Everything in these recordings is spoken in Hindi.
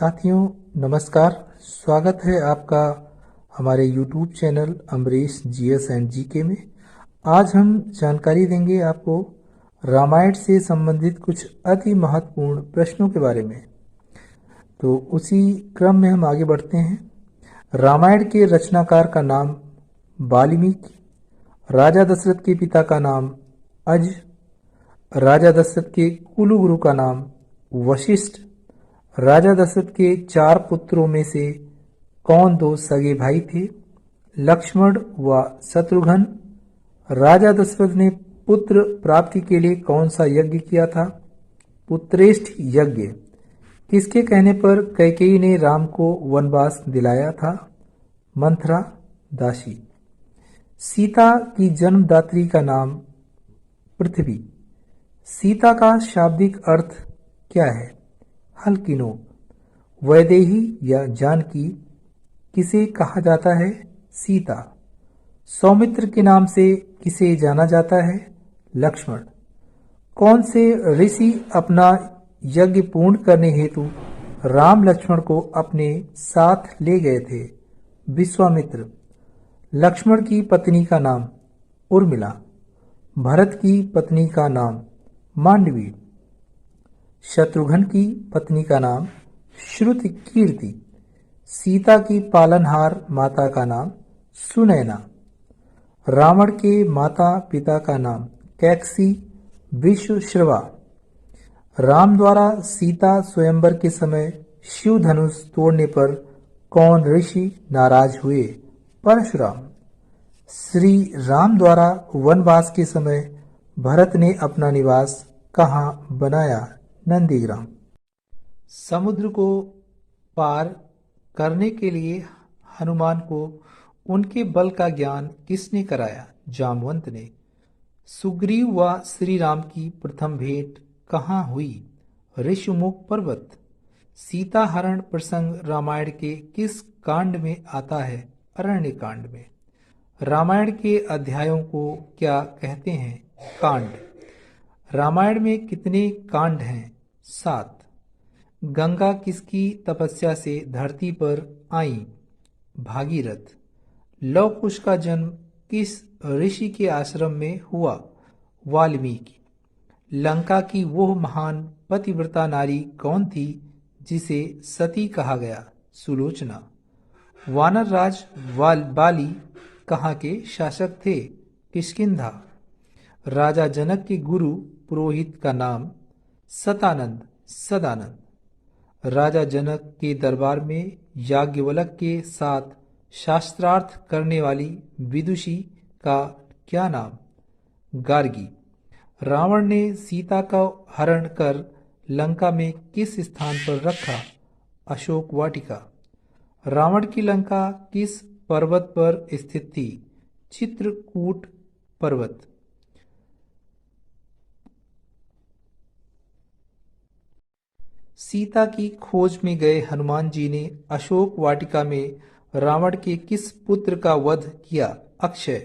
साथियों नमस्कार। स्वागत है आपका हमारे YouTube channel Amrish GS and GK में। आज हम जानकारी देंगे आपको रामायण से संबंधित कुछ अति महत्वपूर्ण प्रश्नों के बारे में। तो उसी क्रम में हम आगे बढ़ते हैं। रामायण के रचनाकार का नाम वाल्मीकि, राजा दशरथ के पिता का नाम अज, राजा दशरथ के कुलगुरु का नाम वशिष्ठ, राजा दशरथ के 4 पुत्रों में से कौन 2 सगे भाई थे, लक्ष्मण व शत्रुघ्न। राजा दशरथ ने पुत्र प्राप्ति के लिए कौन सा यज्ञ किया था, पुत्रेष्ठ यज्ञ। किसके कहने पर कैकेयी ने राम को वनवास दिलाया था, मंथरा दासी। सीता की जन्मदात्री का नाम पृथ्वी। सीता का शाब्दिक अर्थ क्या है, हल्की नोक। वैदेही या जानकी किसे कहा जाता है, सीता। सौमित्र के नाम से किसे जाना जाता है, लक्ष्मण। कौन से ऋषि अपना यज्ञ पूर्ण करने हेतु राम लक्ष्मण को अपने साथ ले गए थे, विश्वामित्र। लक्ष्मण की पत्नी का नाम उर्मिला, भरत की पत्नी का नाम मांडवी, शत्रुघ्न की पत्नी का नाम श्रुतकीर्ति, सीता की पालनहार माता का नाम सुनैना, रावण के माता पिता का नाम कैकसी, विश्वश्रवा। राम द्वारा सीता स्वयंवर के समय शिव धनुष तोड़ने पर कौन ऋषि नाराज हुए, परशुराम। श्री राम द्वारा वनवास के समय भरत ने अपना निवास कहाँ बनाया, नंदीग्राम। समुद्र को पार करने के लिए हनुमान को उनके बल का ज्ञान किसने कराया, जामवंत ने। सुग्रीव व श्री राम की प्रथम भेंट कहाँ हुई, ऋषिमुख पर्वत। सीता हरण प्रसंग रामायण के किस कांड में आता है, अरण्य कांड में। रामायण के अध्यायों को क्या कहते हैं, कांड। रामायण में कितने कांड हैं, 7। गंगा किसकी तपस्या से धरती पर आई, भागीरथ। लव कुश का जन्म किस ऋषि के आश्रम में हुआ, वाल्मीकि। लंका की वह महान पतिव्रता नारी कौन थी जिसे सती कहा गया, सुलोचना। वानर राज बाली कहाँ के शासक थे, किष्किंधा। राजा जनक के गुरु पुरोहित का नाम सतानंद, सदानंद। राजा जनक के दरबार में याज्ञवल्क्य के साथ शास्त्रार्थ करने वाली विदुषी का क्या नाम, गार्गी। रावण ने सीता का हरण कर लंका में किस स्थान पर रखा, अशोक वाटिका। रावण की लंका किस पर्वत पर स्थित थी, चित्रकूट पर्वत। सीता की खोज में गए हनुमान जी ने अशोक वाटिका में रावण के किस पुत्र का वध किया, अक्षय।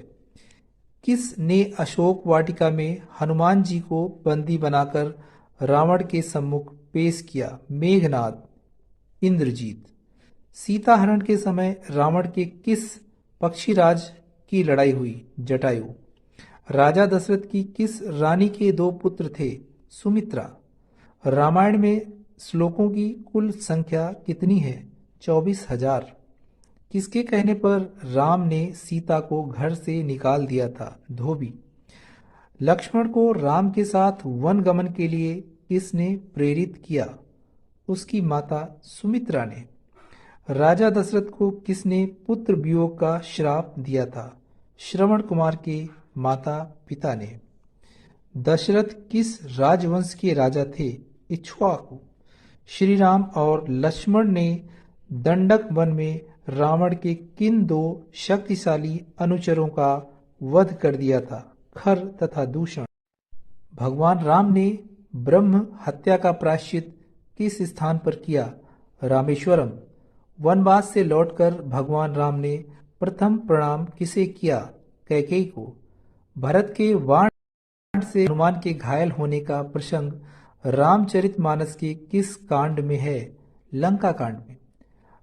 किस ने अशोक वाटिका में हनुमान जी को बंदी बनाकर रावण के सम्मुख पेश किया, मेघनाद, इंद्रजीत। सीता हरण के समय रावण के किस पक्षीराज की लड़ाई हुई, जटायु। राजा दशरथ की किस रानी के 2 पुत्र थे, सुमित्रा। रामायण में श्लोकों की कुल संख्या कितनी है, 24,000। किसके कहने पर राम ने सीता को घर से निकाल दिया था, धोबी। लक्ष्मण को राम के साथ वन गमन के लिए किसने प्रेरित किया, उसकी माता सुमित्रा ने। राजा दशरथ को किसने पुत्र वियोग का श्राप दिया था, श्रवण कुमार के माता पिता ने। दशरथ किस राजवंश के राजा थे, इक्ष्वाकु। श्री राम और लक्ष्मण ने दंडक वन में रावण के किन 2 शक्तिशाली अनुचरों का वध कर दिया था, खर तथा दूषण। भगवान राम ने ब्रह्म हत्या का प्रायश्चित किस स्थान पर किया, रामेश्वरम। वनवास से लौटकर भगवान राम ने प्रथम प्रणाम किसे किया, कैकेयी को। भरत के बाण से हनुमान के घायल होने का प्रसंग रामचरितमानस के किस कांड में है, लंका कांड में।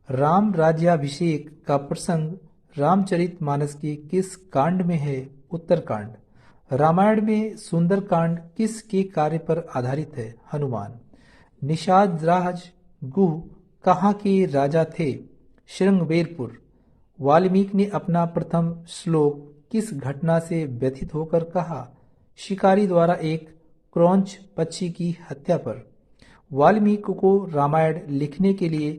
राम राज्याभिषेक का प्रसंग रामचरितमानस के किस कांड में है? उत्तरकांड। रामायण में सुंदरकांड किस के कार्य पर आधारित है? हनुमान। निषाद राज गुह कहाँ के राजा थे? श्रृंगबेरपुर। वाल्मीकि ने अपना प्रथम श्लोक किस घटना से व्यथित होकर कहा? शिकारी द्वारा एक क्रौंच पक्षी की हत्या पर। वाल्मीकि को रामायण लिखने के लिए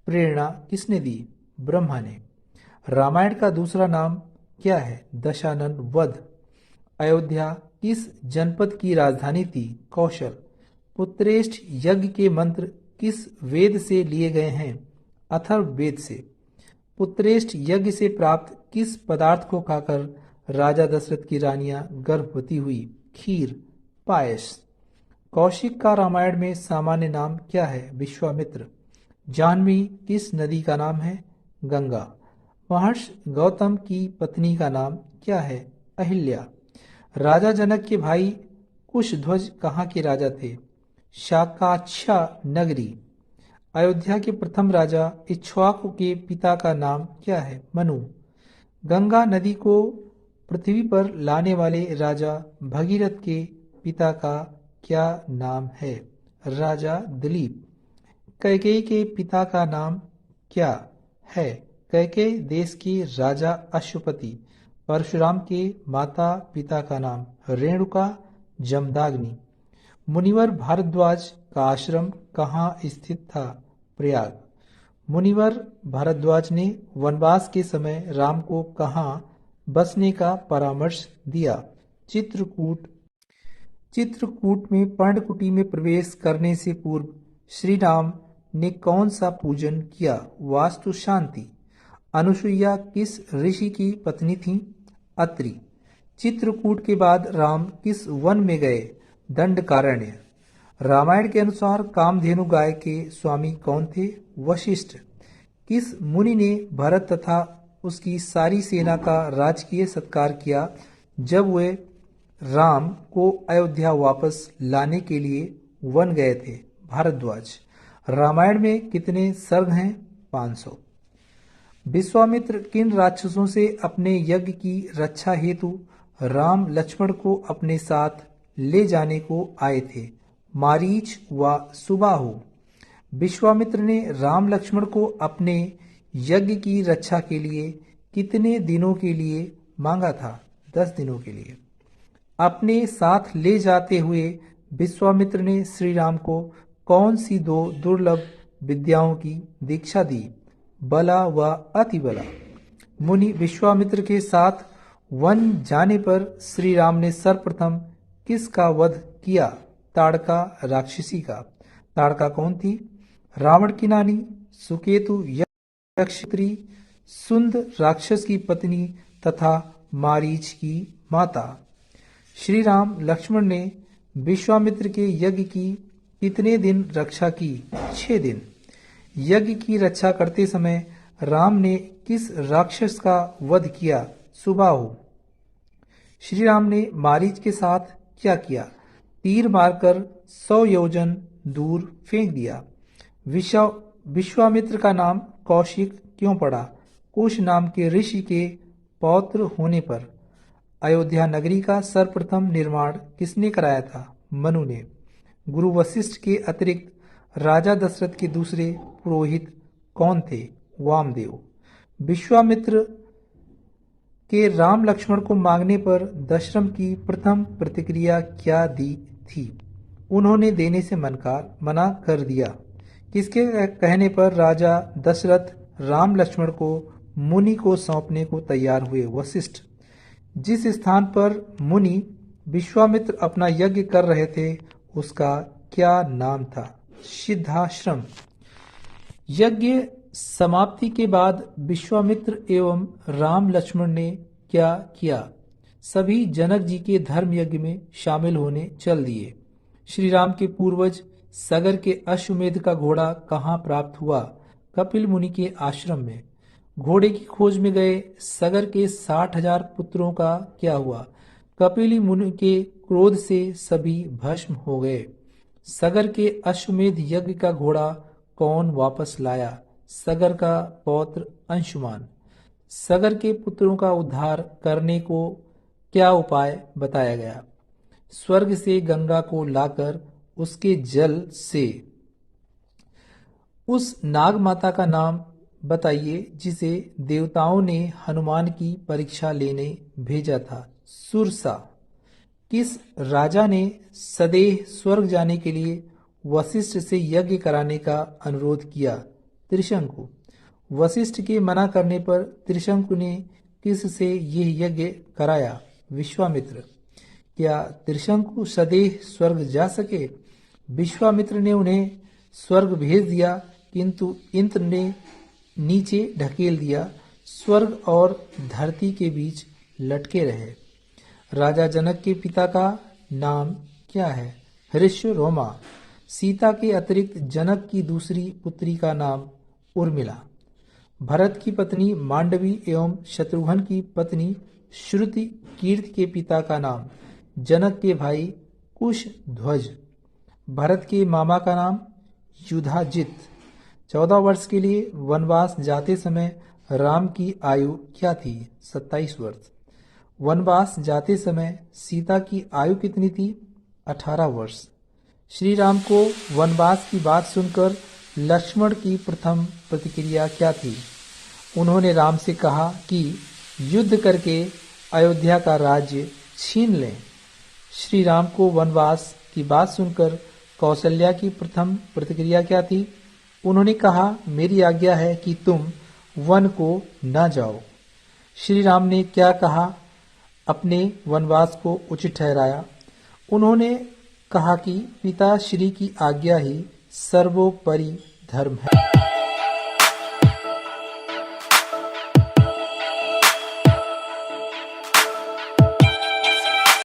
प्रेरणा किसने दी? ब्रह्मा ने। रामायण का दूसरा नाम क्या है? दशानन वध। अयोध्या किस जनपद की राजधानी थी? कौशल। पुत्रेष्ठ यज्ञ के मंत्र किस वेद से लिए गए हैं? अथर्ववेद से। पुत्रेष्ठ यज्ञ से प्राप्त किस पदार्थ को खाकर राजा दशरथ की रानियां गर्भवती हुई? खीर, पायस। कौशिक का रामायण में सामान्य नाम क्या है? विश्वामित्र। जाह्नवी किस नदी का नाम है? गंगा। महर्षि गौतम की पत्नी का नाम क्या है? अहिल्या। राजा जनक के भाई कुशध्वज कहाँ के राजा थे? शाकाक्षा नगरी। अयोध्या के प्रथम राजा इक्ष्वाकु के पिता का नाम क्या है? मनु। गंगा नदी को पृथ्वी पर लाने वाले राजा भगीरथ के पिता का क्या नाम है? राजा दिलीप। कैकेयी के पिता का नाम क्या है? कैकेयी देश के राजा अश्वपति। परशुराम के माता पिता का नाम रेणुका, जमदाग्नि। मुनिवर भारद्वाज का आश्रम कहाँ स्थित था? प्रयाग। मुनिवर भारद्वाज ने वनवास के समय राम को कहाँ बसने का परामर्श दिया? चित्रकूट। चित्रकूट में पर्णकुटी में प्रवेश करने से पूर्व श्री राम ने कौन सा पूजन किया? वास्तु शांति। अनुसुईया किस ऋषि की पत्नी थी? अत्रि। चित्रकूट के बाद राम किस वन में गए? दंडकारण्य। रामायण के अनुसार कामधेनु गाय के स्वामी कौन थे? वशिष्ठ। किस मुनि ने भरत तथा उसकी सारी सेना का राजकीय सत्कार किया जब वे राम को अयोध्या वापस लाने के लिए वन गए थे? भारद्वाज। रामायण में कितने सर्ग हैं? 500। विश्वामित्र किन राक्षसों से अपने यज्ञ की रक्षा हेतु राम लक्ष्मण को अपने साथ ले जाने को आए थे? मारीच व सुबाहु। विश्वामित्र ने राम लक्ष्मण को अपने यज्ञ की रक्षा के लिए कितने दिनों के लिए मांगा था? 10 दिनों के लिए। अपने साथ ले जाते हुए विश्वामित्र ने श्री राम को कौन सी 2 दुर्लभ विद्याओं की दीक्षा दी? बला व अतिबला। मुनि विश्वामित्र के साथ वन जाने पर श्री राम ने सर्वप्रथम किसका वध किया? ताड़का राक्षसी का। ताड़का कौन थी? रावण की नानी, सुकेतु यक्षत्री, सुंद राक्षस की पत्नी तथा मारीच की माता। श्री राम लक्ष्मण ने विश्वामित्र के यज्ञ की कितने दिन रक्षा की? 6 दिन। यज्ञ की रक्षा करते समय राम ने किस राक्षस का वध किया? सुबाहु। श्री राम ने मारीच के साथ क्या किया? तीर मारकर 100 योजन दूर फेंक दिया। विश्वामित्र का नाम कौशिक क्यों पड़ा? कुश नाम के ऋषि के पौत्र होने पर। अयोध्या नगरी का सर्वप्रथम निर्माण किसने कराया था? मनु ने। गुरु वशिष्ठ के अतिरिक्त राजा दशरथ के दूसरे पुरोहित कौन थे? वामदेव। विश्वामित्र के राम लक्ष्मण को मांगने पर दशरथ की प्रथम प्रतिक्रिया क्या दी थी? उन्होंने देने से मना कर दिया। किसके कहने पर राजा दशरथ राम लक्ष्मण को मुनि को सौंपने को तैयार हुए? वशिष्ठ। जिस स्थान पर मुनि विश्वामित्र अपना यज्ञ कर रहे थे उसका क्या नाम था? सिद्धाश्रम। यज्ञ समाप्ति के बाद विश्वामित्र एवं राम लक्ष्मण ने क्या किया? सभी जनक जी के धर्म यज्ञ में शामिल होने चल दिए। श्री राम के पूर्वज सगर के अश्वमेध का घोड़ा कहाँ प्राप्त हुआ? कपिल मुनि के आश्रम में। घोड़े की खोज में गए सगर के 60,000 पुत्रों का क्या हुआ? कपिल मुनि के क्रोध से सभी भस्म हो गए। सगर के अश्वमेध यज्ञ का घोड़ा कौन वापस लाया? सगर का पौत्र अंशुमान। सगर के पुत्रों का उद्धार करने को क्या उपाय बताया गया? स्वर्ग से गंगा को लाकर उसके जल से उस नाग माता का नाम बताइए जिसे देवताओं ने हनुमान की परीक्षा लेने भेजा था। सुरसा। किस राजा ने सदेह स्वर्ग जाने के लिए वशिष्ठ से यज्ञ कराने का अनुरोध किया? त्रिशंकु। वशिष्ठ के मना करने पर त्रिशंकु ने किस से यह यज्ञ कराया? विश्वामित्र। क्या त्रिशंकु सदेह स्वर्ग जा सके? विश्वामित्र ने उन्हें स्वर्ग भेज दिया, किंतु इंद्र ने नीचे ढकेल दिया, स्वर्ग और धरती के बीच लटके रहे। राजा जनक के पिता का नाम क्या है? हृष्यरोमा। सीता के अतिरिक्त जनक की दूसरी पुत्री का नाम उर्मिला। भरत की पत्नी मांडवी एवं शत्रुघ्न की पत्नी श्रुति कीर्ति के पिता का नाम? जनक के भाई कुशध्वज। भरत के मामा का नाम? युधाजित। 14 वर्ष के लिए वनवास जाते समय राम की आयु क्या थी? 27 वर्ष। वनवास जाते समय सीता की आयु कितनी थी? 18 वर्ष। श्री राम को वनवास की बात सुनकर लक्ष्मण की प्रथम प्रतिक्रिया क्या थी? उन्होंने राम से कहा कि युद्ध करके अयोध्या का राज्य छीन लें। श्री राम को वनवास की बात सुनकर कौशल्या की प्रथम प्रतिक्रिया क्या थी? उन्होंने कहा, मेरी आज्ञा है कि तुम वन को न जाओ। श्री राम ने क्या कहा? अपने वनवास को उचित ठहराया। उन्होंने कहा कि पिता श्री की आज्ञा ही सर्वोपरि धर्म है।